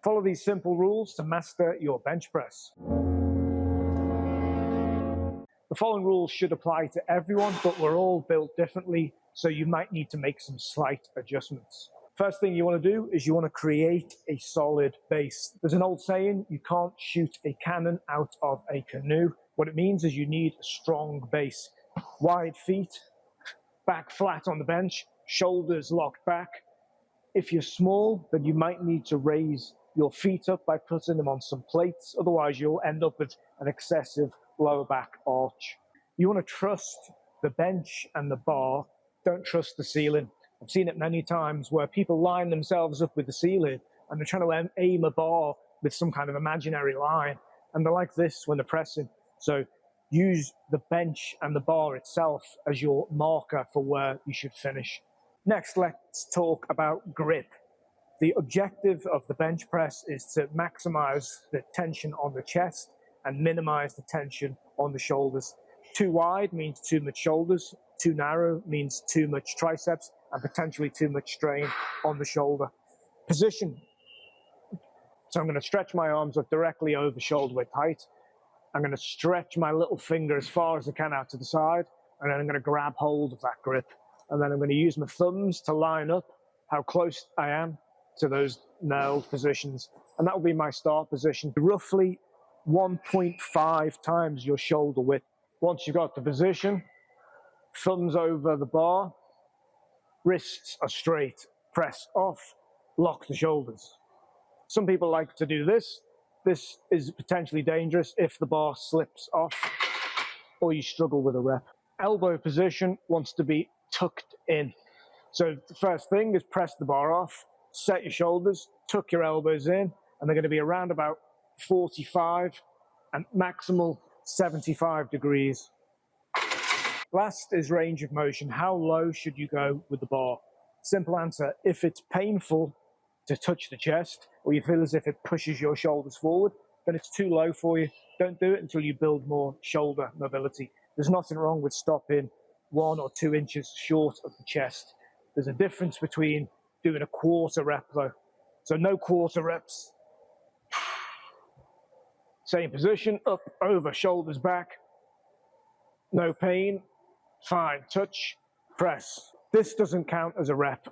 Follow these simple rules to master your bench press. The following rules should apply to everyone, but we're all built differently, so you might need to make some slight adjustments. First thing you want to do is you want to create a solid base. There's an old saying, you can't shoot a cannon out of a canoe. What it means is you need a strong base. Wide feet, back flat on the bench, shoulders locked back. If you're small, then you might need to raise your feet up by putting them on some plates. Otherwise, you'll end up with an excessive lower back arch. You want to trust the bench and the bar. Don't trust the ceiling. I've seen it many times where people line themselves up with the ceiling and they're trying to aim a bar with some kind of imaginary line. And they're like this when they're pressing. So use the bench and the bar itself as your marker for where you should finish. Next, let's talk about grip. The objective of the bench press is to maximize the tension on the chest and minimize the tension on the shoulders. Too wide means too much shoulders. Too narrow means too much triceps and potentially too much strain on the shoulder. Position. So I'm going to stretch my arms up directly over shoulder width height. I'm going to stretch my little finger as far as I can out to the side, and then I'm going to grab hold of that grip. And then I'm going to use my thumbs to line up how close I am to those nailed positions. And that will be my start position. Roughly 1.5 times your shoulder width. Once you've got the position, thumbs over the bar, wrists are straight, press off, lock the shoulders. Some people like to do this. This is potentially dangerous if the bar slips off or you struggle with a rep. Elbow position wants to be tucked in. So the first thing is press the bar off, set your shoulders, tuck your elbows in, and they're going to be around about 45 and maximal 75 degrees. Last is range of motion. How low should you go with the bar? Simple answer, if it's painful to touch the chest or you feel as if it pushes your shoulders forward, then it's too low for you. Don't do it until you build more shoulder mobility. There's nothing wrong with stopping 1 or 2 inches short of the chest. There's a difference between doing a quarter rep though. So no quarter reps. Same position, up, over, shoulders back. No pain, fine, touch, press. This doesn't count as a rep.